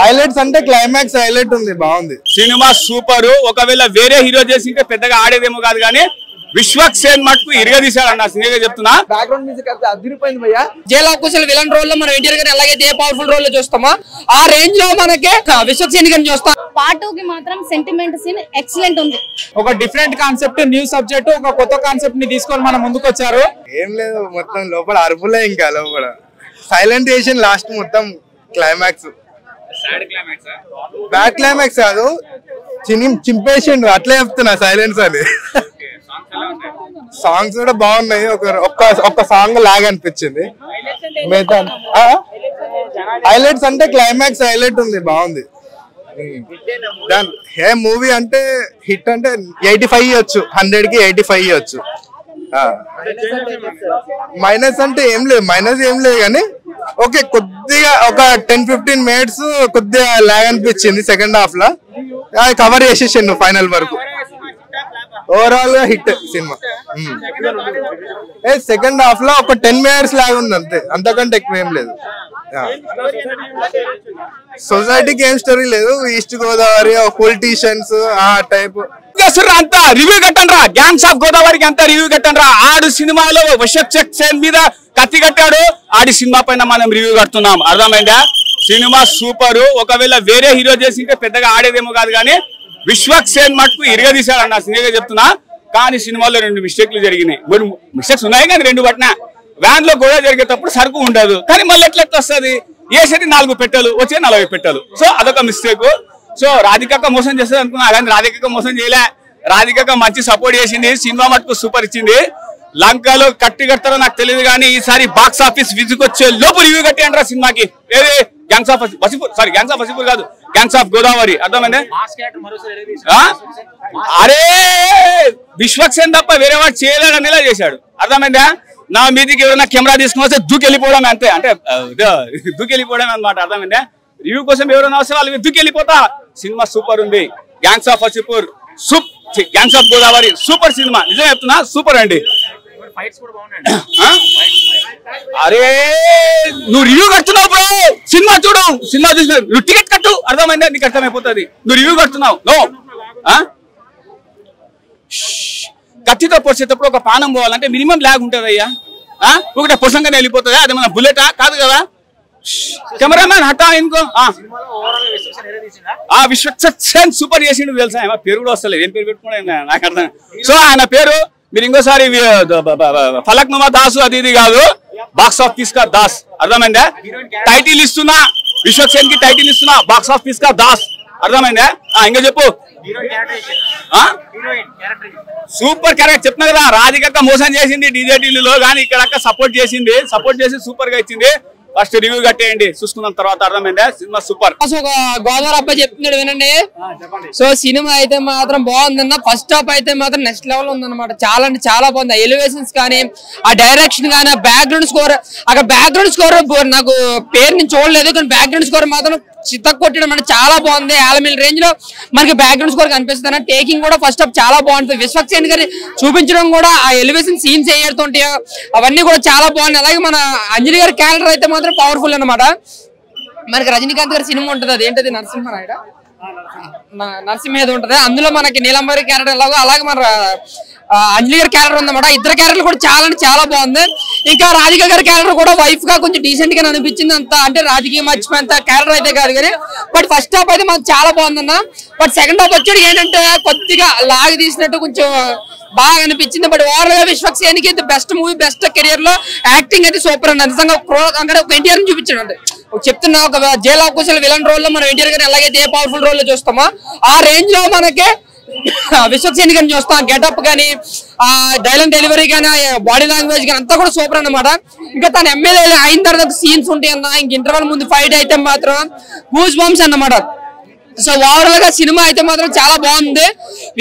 Highlights అంటే climax highlight ఉంది, బాగుంది సినిమా సూపర్. ఒకవేళ వేరే హీరో చేసింటే పెద్దగా ఆడేదేమో కాదు కానీ విశ్వక్ సేన్ మటుకు ఇరగదీశాడు అన్న, సినిమా చెప్తున్నా. బ్యాక్గ్రౌండ్ మ్యూజిక్ అయితే అదిరిపోయింది భయ్యా. జైల్ ఆఫీసర్ విలన్ రోల్ లో మనం ఎన్టీఆర్ గారు ఎలాగైతే ఏ పవర్ఫుల్ రోల్ లో చూస్తామో ఆ రేంజ్ లో మనకి విశ్వక్ సేన్ గారిని చూస్తాం. పార్ట్ 2 కి మాత్రం సెంటిమెంట్ సీన్ ఎక్సలెంట్ ఉంది. ఒక డిఫరెంట్ కాన్సెప్ట్, న్యూ సబ్జెక్ట్, ఒక కొత్త కాన్సెప్ట్ ని తీసుకొని మనం ముందుకు వచ్చారు. ఏం లేదు, మొత్తం లోపల అరుపులే, ఇంకా లోపల సైలెంట్ చేసిన లాస్ట్ మొత్తం క్లైమాక్స్. బ్యాడ్ క్లైమాక్స్ కాదు, చింపేసిండు అట్లే చెప్తున్నా సైలెన్స్ అని. సాంగ్స్ కూడా బాగున్నాయి, ఒక్క సాంగ్ లాగ్ అనిపించింది. హైలైట్స్ అంటే క్లైమాక్స్ హైలైట్ ఉంది, బాగుంది. ఏ మూవీ అంటే హిట్ అంటే 85 ఇవ్వచ్చు, 100 కి 85 ఇవ్వచ్చు. మైనస్ అంటే ఏం లేదు కానీ ఓకే, కొద్దిగా ఒక 10-15 మినిట్స్ కొద్దిగా లాగ్ అనిపించింది సెకండ్ హాఫ్ లో. కవర్ చేసేసిండు ఫైనల్ వరకు. ఓవరాల్ గా హిట్ సినిమా. సెకండ్ హాఫ్ లో ఒక 10 మినిట్స్ లాగా ఉంది అంతే, అంతకంటే ఎక్కువ ఏం లేదు. సొసైటీకి ఏం స్టోరీ లేదు, ఈస్ట్ గోదావరి పొలిటీషియన్స్ ఆ టైప్ అంతా రివ్యూ కట్టండి రా. గ్యాంగ్స్ ఆఫ్ గోదావరికి అంతా రివ్యూ కట్టండి రా. ఆడు సినిమాలో విశ్వక్ సేన్ మీద కత్తి కట్టాడు, ఆడి సినిమా పైన మనం రివ్యూ కడుతున్నాం, అర్థమైందా? Cinema super. ఒకవేళ వేరే హీరో చేసింటే పెద్దగా ఆడేదేమో కాదు కానీ విశ్వక్ సేన్ మటుకు ఇరగదీశాడు అన్న, సినిమా చెప్తున్నా. కానీ సినిమాలో 2 మిస్టేక్లు జరిగినాయి. మిస్టేక్స్ ఉన్నాయి కానీ 2 పట్టినా. వ్యాన్ లో గొడవ జరిగేటప్పుడు సరుకు ఉండదు, కానీ మళ్ళీ ఎట్లా వస్తుంది? వేసేది 4 పెట్టెలు, వచ్చే 40 పెట్టెలు. సో అదొక మిస్టేక్. సో రాధికక్క మోసం చేస్తుంది అనుకున్నా కానీ రాధికక్క మోసం చేయలే. రాధికక్క మంచి సపోర్ట్ చేసింది, సినిమా మటుకు సూపర్ ఇచ్చింది. లంకలో కట్టారో నాకు తెలియదు కానీ ఈసారి బాక్స్ ఆఫీస్ విజిట్ వచ్చే లోపు రివ్యూ కట్టేయండి రా సినిమాకి. ఏది gangs of Wasseypur, sorry gangs of Wasseypur కాదు, గ్యాంగ్స్ ఆఫ్ గోదావరి, అర్థమైంది? అరే విశ్వక్ సేన్ తప్ప వేరే వాడు చేయలేడనేలా చేశాడు, అర్థమైందా? నా మీదికి ఎవరైనా కెమెరా తీసుకుని వస్తే దూకెళ్ళిపోవడం అంతే, అంటే దూకెళ్ళిపోవడం అనమాట, అర్థమైందా? రివ్యూ కోసం ఎవరైనా వస్తే వాళ్ళు దూకెళ్ళిపోతా. సినిమా సూపర్ ఉంది. Gangs of Wasseypur gangs of Godavari super cinema, నిజం చెప్తున్నా, సూపర్ అండి. అరే నువ్వు రివ్యూ కడుతున్నావు బ్రో, సినిమా చూడు, సినిమా చూసి నువ్వు టికెట్ కట్టు, అర్థమైందా? నీకు అర్థమైపోతుంది. నువ్వు రివ్యూ కడుతున్నావు. నో, కత్తితో పొడిచేటప్పుడు ఒక పానం పోవాలంటే మినిమం లాగ్ ఉంటుంది అయ్యా. ఒకటే పొసంగానే వెళ్ళిపోతుందా? అది మన బుల్లెటా కాదు కదా. కెమెరామ్యాన్ హఠా ఇంకో విశ్వక్ సేన్ సూపర్ చేసిండు తెలుసా. పేరు కూడా వస్తలేదు, ఏం పేరు పెట్టుకోండి నాకు అర్థం. సో ఆయన పేరు మీరు ఇంకోసారి ఫలక్నుమా దాసు అది ఇది కాదు, బాక్స్ ఆఫీస్ కా దాస్, అర్థమైందా? టైటిల్ ఇస్తున్నా, విశ్వక్ సేన్ కి టైటిల్ ఇస్తున్నా, బాక్స్ ఆఫీస్ కా దాస్, అర్థమైందా? ఇంకా చెప్పు. సూపర్ క్యారెక్టర్ చెప్తున్నా కదా. రాధికక్క మోసం చేసింది డీజేటీలో, కానీ ఇక్కడ సపోర్ట్ చేసి సూపర్ గా ఇచ్చింది. ఫస్ట్ రివ్యూ కట్టేయండి, చూసుకున్న తర్వాత, అర్థమైందా? Cinema super. ఒక గోదావరి అబ్బాయి చెప్తున్నాడు వినండి. సో సినిమా అయితే మాత్రం బాగుందన్న. ఫస్ట్ హాఫ్ అయితే మాత్రం నెక్స్ట్ లెవెల్ ఉందన్నమాట. చాలా అంటే చాలా బాగుంది. ఎలివేషన్స్ కానీ, ఆ డైరెక్షన్ కానీ, ఆ బ్యాక్గ్రౌండ్ స్కోర్, అక్కడ బ్యాక్గ్రౌండ్ స్కోర్ నాకు పేరు నేను చూడలేదు కానీ బ్యాక్గ్రౌండ్ స్కోర్ మాత్రం చిత్త కొట్టడం అంటే చాలా బాగుంది. ఆలమిల్ రేంజ్ లో మనకి బ్యాక్గ్రౌండ్ స్కోర్ కనిపిస్తుంది. టేకింగ్ కూడా ఫస్ట్ హాఫ్ చాలా బాగుంటుంది. విశ్వక్ సేన్ గారి చూపించడం కూడా, ఆ ఎలివేషన్ సీన్స్ ఏడుతుంటాయో అవన్నీ కూడా చాలా బాగున్నాయి. అలాగే మన అంజలి గారి క్యారెక్టర్ అయితే మాత్రం పవర్ఫుల్ అన్నమాట. మనకి రజనీకాంత్ గారి సినిమా ఉంటుంది, అదేంటది నరసింహనాయుడు, నరసింహ ఏదో ఉంటది, అందులో మనకి నీలంబరి క్యారెక్టర్ ఎలాగో అలాగే మన అంజలి గారి క్యారెక్టర్ ఉందన్నమాట. ఇద్దరు క్యారెక్టర్లు కూడా చాలా అంటే చాలా బాగుంది. ఇంకా రాధిక గారి క్యారెక్టర్ కూడా వైఫ్ గా కొంచెం డీసెంట్ గా అనిపించింది. అంత అంటే రాజకీయ మర్చిపోయేంత క్యారెక్టర్ అయితే కాదు కానీ, బట్ ఫస్ట్ హాఫ్ అయితే మనకు చాలా బాగుందన్న. బట్ సెకండ్ హాఫ్ వచ్చేది ఏంటంటే కొద్దిగా లాగి తీసినట్టు కొంచెం బాగా అనిపించింది. బట్ ఓవరాల్ గా విశ్వక్ సేన్ కి బెస్ట్ మూవీ, బెస్ట్ కెరియర్ లో యాక్టింగ్ అయితే సూపర్ అండి. నిజంగా ఎన్టీఆర్ ని చూపించాడు అంటే చెప్తున్నా. ఒక జైల్ ఆఫీసర్ విలన్ రోల్ లో మనం ఎన్టీఆర్ గారు ఎలాగైతే ఏ పవర్ఫుల్ రోల్ లో చూస్తామో ఆ రేంజ్ లో మనకి విశ్వక్ సేన్ గారిని చూస్తాం. గెటప్ కానీ, ఆ డైలాగ్ డెలివరీ కానీ, బాడీ లాంగ్వేజ్ కానీ అంతా కూడా సూపర్ అన్నమాట. ఇంకా తన ఎమ్మెల్యే అయిన తర్వాత సీన్స్ ఉంటాయి అన్న. ఇంక ఇంటర్వల్ ముందు ఫైట్ అయితే మాత్రం గూస్ బంప్స్ అన్నమాట. సో ఓవరాల్ గా సినిమా అయితే మాత్రం చాలా బాగుంది.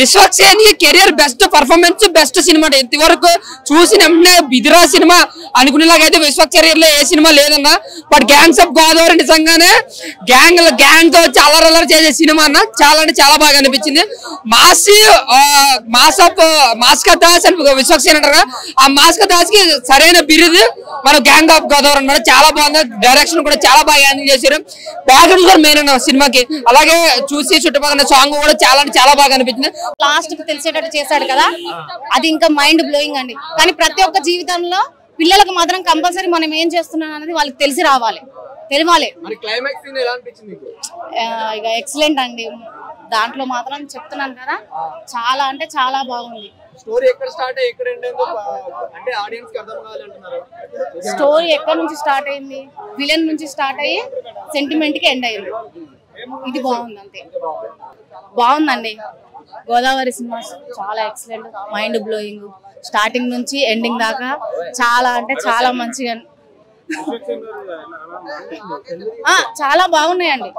Vishwaksen career best performance, best cinema. ఇంతవరకు చూసిన వెంటనే బిదిరా సినిమా అనుకునేలాగైతే విశ్వక్ కెరియర్ లో ఏ సినిమా లేదన్నా. బట్ గ్యాంగ్స్ ఆఫ్ గోదావరి నిజంగానే గ్యాంగ్ తో చాలా అల్లరి చేసే సినిమా అన్న. చాలా అంటే చాలా బాగా అనిపించింది. మాస్కా దాస్ అని విశ్వక్సేన్ అంటారు. ఆ మాస్కా దాస్ కి సరైన బిరుదు మన గ్యాంగ్ ఆఫ్ గోదావరి అన్నమాట. చాలా బాగుంది. డైరెక్షన్ కూడా చాలా బాగా హ్యాండిల్ చేశారు. బ్యాక్గ్రౌండ్ కూడా మెయిన్ అన్న సినిమాకి. అలాగే చూసి చుట్టుపక్కల సాంగ్ కూడా చాలా అంటే చాలా బాగా అనిపించింది. లాస్ట్ కి తెలిసేటట్టు చేశాడు కదా, అది ఇంకా మైండ్ బ్లోయింగ్ అండి. కానీ ప్రతి ఒక్క జీవితంలో పిల్లలకు మాత్రం కంపల్సరీ మనం ఏం చేస్తున్నాం అనేది వాళ్ళకి తెలిసి రావాలి, తెలియాలి. ఇక ఎక్సలెంట్ అండి. దాంట్లో మాత్రం చెప్తున్నాను కదా, చాలా అంటే చాలా బాగుంది. స్టోరీ ఎక్కడ స్టార్ట్ అయ్యి ఎక్కడ ఎండ్ అయిందో అంటే ఆడియన్స్ కి అర్థం కావాలంటున్నారు. స్టోరీ ఎక్కడ నుంచి స్టార్ట్ అయింది, విలన్ నుంచి స్టార్ట్ అయ్యి సెంటిమెంట్ కి ఎండ్ అయింది. ఇది బాగుంది, అంతే బాగుందండి. గోదావరి సినిమా చాలా ఎక్సలెంట్, మైండ్ బ్లోయింగ్. స్టార్టింగ్ నుంచి ఎండింగ్ దాకా చాలా అంటే చాలా మంచిగా, చాలా బాగున్నాయండి.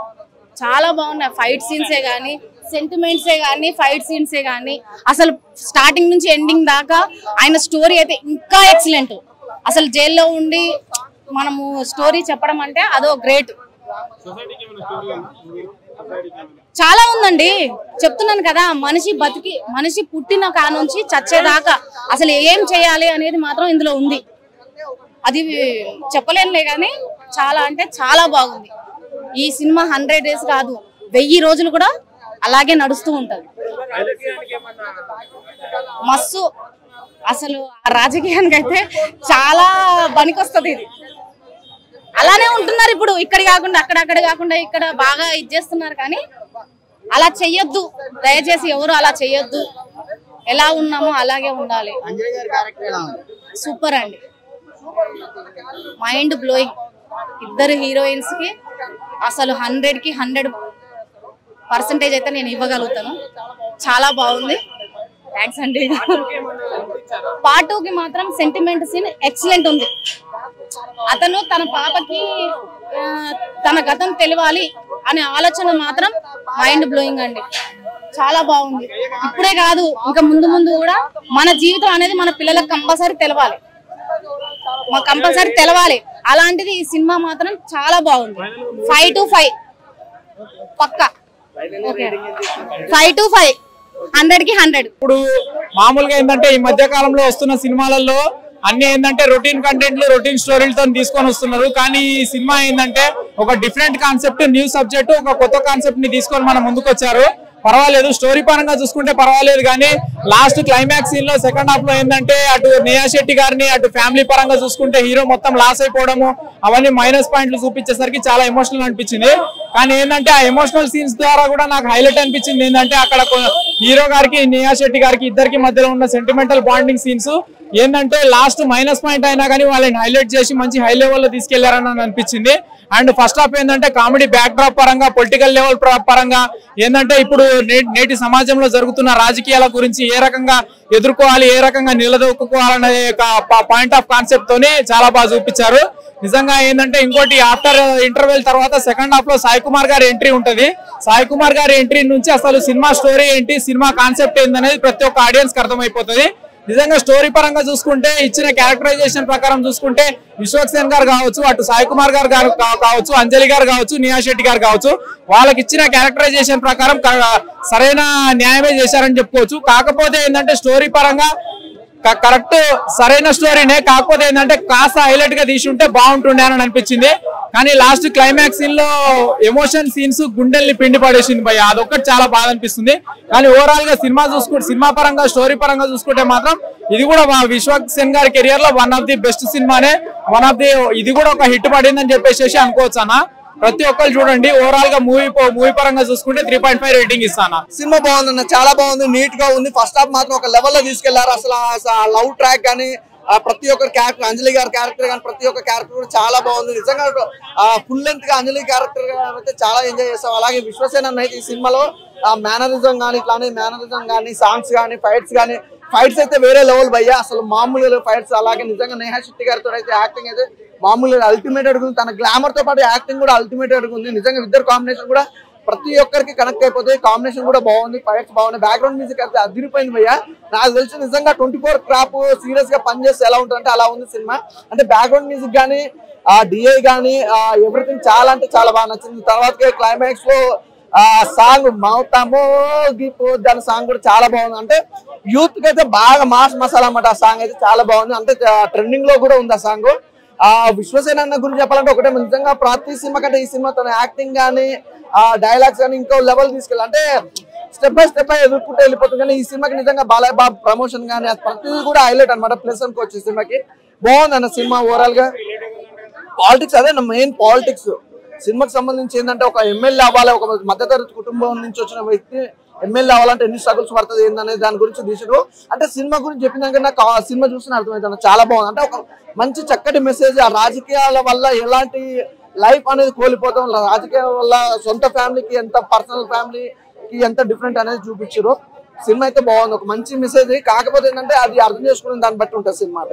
చాలా బాగున్నాయి. ఫైట్ సీన్సే కానీ, సెంటిమెంట్సే కానీ, ఫైట్ సీన్సే కానీ, అసలు స్టార్టింగ్ నుంచి ఎండింగ్ దాకా ఆయన స్టోరీ అయితే ఇంకా ఎక్సలెంట్. అసలు జైల్లో ఉండి మనము స్టోరీ చెప్పడం అంటే అదో గ్రేట్. చాలా ఉందండి, చెప్తున్నాను కదా. మనిషి పుట్టిన కానుంచి చచ్చేదాకా అసలు ఏం చేయాలి అనేది మాత్రం ఇందులో ఉంది. అది చెప్పలేనులే కానీ చాలా అంటే చాలా బాగుంది. ఈ సినిమా 100 days కాదు, 1000 రోజులు కూడా అలాగే నడుస్తూ ఉంటది. మస్తు అసలు రాజకీయానికి అయితే చాలా పనికొస్తుంది ఇది. అలానే ఉంటున్నారు ఇప్పుడు, ఇక్కడ కాకుండా అక్కడ కాకుండా ఇక్కడ బాగా ఇది చేస్తున్నారు. కానీ అలా చెయ్యొద్దు, దయచేసి ఎవరు అలా చెయ్యొద్దు. ఎలా ఉన్నామో అలాగే ఉండాలి. సూపర్ అండి, మైండ్ బ్లోయింగ్. ఇద్దరు హీరోయిన్స్ కి అసలు 100కి 100% అయితే నేను ఇవ్వగలుగుతాను. చాలా బాగుంది. థ్యాంక్స్ అండి. పార్ట్ 2కి మాత్రం సెంటిమెంట్ సీన్ ఎక్సలెంట్ ఉంది. అతను తన పాపకి తన గతం తెలియాలి అనే ఆలోచన మాత్రం మైండ్ బ్లోయింగ్ అండి. చాలా బాగుంది. ఇప్పుడే కాదు, ఇంకా ముందు ముందు కూడా మన జీవితం అనేది మన పిల్లలకు కంపల్సరీ తెలవాలి. అలాంటిది ఈ సినిమా మాత్రం చాలా బాగుంది. 5 to 5 పక్కా. 5 to 5 100కి 100. ఇప్పుడు మామూలుగా ఏంటంటే ఈ మధ్య కాలంలో వస్తున్న సినిమాలలో అన్ని ఏంటంటే రొటీన్ కంటెంట్లు, రొటీన్ స్టోరీలతో తీసుకొని వస్తున్నారు. కానీ ఈ సినిమా ఏంటంటే ఒక డిఫరెంట్ కాన్సెప్ట్, న్యూ సబ్జెక్ట్, ఒక కొత్త కాన్సెప్ట్ ని తీసుకొని మనం ముందుకు వచ్చారు. పర్వాలేదు, స్టోరీ పరంగా చూసుకుంటే పర్వాలేదు. కానీ లాస్ట్ క్లైమాక్స్ సీన్ లో సెకండ్ హాఫ్ లో ఏంటంటే అటు నేహా శెట్టి గారిని, అటు ఫ్యామిలీ పరంగా చూసుకుంటే హీరో మొత్తం లాస్ అయిపోవడము, అవన్నీ మైనస్ పాయింట్లు చూపించేసరికి చాలా ఎమోషనల్ అనిపించింది. కానీ ఏంటంటే ఆ ఎమోషనల్ సీన్స్ ద్వారా కూడా నాకు హైలైట్ అనిపించింది ఏంటంటే అక్కడ హీరో గారికి, నేహా శెట్టి గారికి ఇద్దరికి మధ్యలో ఉన్న సెంటిమెంటల్ బాండింగ్ సీన్స్ ఏంటంటే లాస్ట్ మైనస్ పాయింట్ అయినా కానీ వాళ్ళని హైలైట్ చేసి మంచి హై లెవెల్ లో తీసుకెళ్లారని అనిపించింది. అండ్ ఫస్ట్ హాఫ్ ఏంటంటే కామెడీ బ్యాక్ డ్రాప్ పరంగా, పొలిటికల్ లెవెల్ పరంగా ఏంటంటే ఇప్పుడు నేటి సమాజంలో జరుగుతున్న రాజకీయాల గురించి ఏ రకంగా ఎదుర్కోవాలి, ఏ రకంగా నిలదొక్కుకోవాలనే పాయింట్ ఆఫ్ కాన్సెప్ట్ తోని చాలా బాగా చూపించారు. నిజంగా ఏంటంటే ఇంకోటి, ఆఫ్టర్ ఇంటర్వెల్ తర్వాత సెకండ్ హాఫ్ లో సాయి కుమార్ గారి ఎంట్రీ ఉంటది. సాయి కుమార్ గారి ఎంట్రీ నుంచి అసలు సినిమా స్టోరీ ఏంటి, సినిమా కాన్సెప్ట్ ఏంటనేది ప్రతి ఒక్క ఆడియన్స్ కి అర్థమైపోతుంది. నిజంగా స్టోరీ పరంగా చూసుకుంటే, ఇచ్చిన క్యారెక్టరైజేషన్ ప్రకారం చూసుకుంటే విశ్వక్సేన్ గారు కావచ్చు, అటు సాయి కుమార్ గారు కావచ్చు, అంజలి గారు కావచ్చు, నేహా శెట్టి గారు కావచ్చు, వాళ్ళకి ఇచ్చిన క్యారెక్టరైజేషన్ ప్రకారం సరైన న్యాయమే చేశారని చెప్పుకోవచ్చు. కాకపోతే ఏంటంటే స్టోరీ పరంగా కరెక్ట్ సరైన స్టోరీనే, కాకపోతే ఏంటంటే కాస్త హైలైట్ గా తీసి ఉంటే బాగుంటుండే అని అనిపించింది. కానీ లాస్ట్ క్లైమాక్స్ సీన్ లో ఎమోషన్ సీన్స్ గుండెల్ని పిండి పడేసింది భయ్య, అదొక్కటి చాలా బాధ అనిపిస్తుంది. కానీ ఓవరాల్ గా సినిమా పరంగా, స్టోరీ పరంగా చూసుకుంటే మాత్రం ఇది కూడా విశ్వక్సేన్ గారి కెరియర్ లో వన్ ఆఫ్ ది బెస్ట్ సినిమానే. ఇది కూడా ఒక హిట్ పడిందని చెప్పేసి అనుకోవచ్చు అన్న. ప్రతి ఒక్కరు చూడండి. ఓవరాల్ గా మూవీ పరంగా చూసుకుంటే 3.5 రేటింగ్ ఇస్తాను. సినిమా బాగుందన్న, చాలా బాగుంది, నీట్ గా ఉంది. ఫస్ట్ హాఫ్ మాత్రం ఒక లెవెల్ లో తీసుకెళ్లారు. అసలు లవ్ ట్రాక్ కానీ, ప్రతి ఒక్క క్యారెక్టర్, అంజలి గారి క్యారెక్టర్ కానీ, ప్రతి ఒక్క క్యారెక్టర్ కూడా చాలా బాగుంది. నిజంగా ఫుల్ లెంత్ గా అంజలి క్యారెక్టర్ అయితే చాలా ఎంజాయ్ చేస్తాం. అలాగే విశ్వసేన అయితే ఈ సినిమాలో మేనరిజం కానీ, ఇట్లానే మేనరిజం కానీ, సాంగ్స్ కానీ, ఫైట్స్ అయితే వేరే లెవెల్ భయ్యా, అసలు మామూలుగా ఫైట్స్. అలాగే నిజంగా నేహా శెట్టి గారితో అయితే యాక్టింగ్ అయితే మామూలుగా అల్టిమేట్ అడుగుంది. తన గ్లామర్ తో పాటు యాక్టింగ్ కూడా అల్టిమేట్ అడుగుంది. నిజంగా ఇద్దరు కాంబినేషన్ కూడా ప్రతి ఒక్కరికి కనెక్ట్ అయిపోతుంది. కాంబినేషన్ కూడా బాగుంది, ఫైట్స్ బాగున్నాయి, బ్యాక్గ్రౌండ్ మ్యూజిక్ అయితే అదిరిపోయింది భయ్య. నాకు తెలిసి నిజంగా 24 క్రాప్ సీరియస్ గా పనిచేస్తే ఎలా ఉంటుందంటే అలా ఉంది సినిమా. అంటే బ్యాక్గ్రౌండ్ మ్యూజిక్ కానీ డిఐ కానీ ఎవ్రీథింగ్ చాలా అంటే చాలా బాగా నచ్చింది. తర్వాత క్లైమాక్స్ లో సాంగ్ మౌతామో గిపో దాని సాంగ్ కూడా చాలా బాగుంది. అంటే యూత్ కి అయితే బాగా మాస్ మసాలా అన్నమాట. ఆ సాంగ్ అయితే చాలా బాగుంది, అంటే ట్రెండింగ్ లో కూడా ఉంది ఆ సాంగ్. విశ్వసేన అన్న గురించి చెప్పాలంటే ఒకటే, నిజంగా ప్రతి సినిమా కంటే ఈ సినిమా తన యాక్టింగ్ కానీ డైలాగ్స్ కానీ ఇంకో లెవెల్ తీసుకెళ్ళి, అంటే స్టెప్ బై స్టెప్ ఎదుర్కొంటూ వెళ్ళిపోతుంది. కానీ ఈ సినిమాకి నిజంగా బాలయ్య బాబు ప్రమోషన్ కానీ ప్రతిదీ కూడా హైలైట్ అనమాట. ప్లస్ అనుకోవచ్చు ఈ సినిమాకి. బాగుంది అన్న సినిమా ఓవరాల్ గా. పాలిటిక్స్ అదే మెయిన్ పాలిటిక్స్ సినిమాకి సంబంధించి ఏంటంటే ఒక ఎమ్మెల్యే అవ్వాలి, ఒక మధ్యతరగతి కుటుంబం నుంచి వచ్చిన వ్యక్తి ఎమ్మెల్యే అవ్వాలంటే ఎన్ని స్ట్రగుల్స్ పడుతుంది ఏందనే దాని గురించి తీసాడు. అంటే సినిమా గురించి చెప్పినాక నాకు ఆ సినిమా చూసిన అర్థమవుతుంది, చాలా బాగుంది. అంటే ఒక మంచి చక్కటి మెసేజ్. ఆ రాజకీయాల వల్ల ఎలాంటి లైఫ్ అనేది కోల్పోతాం, రాజకీయాల వల్ల సొంత ఫ్యామిలీకి ఎంత, పర్సనల్ ఫ్యామిలీకి ఎంత డిఫరెంట్ అనేది చూపించారు. సినిమా అయితే బాగుంది, ఒక మంచి మెసేజ్. కాకపోతే ఏంటంటే అది అర్థం చేసుకునే దాన్ని బట్టి ఉంటుంది సినిమా.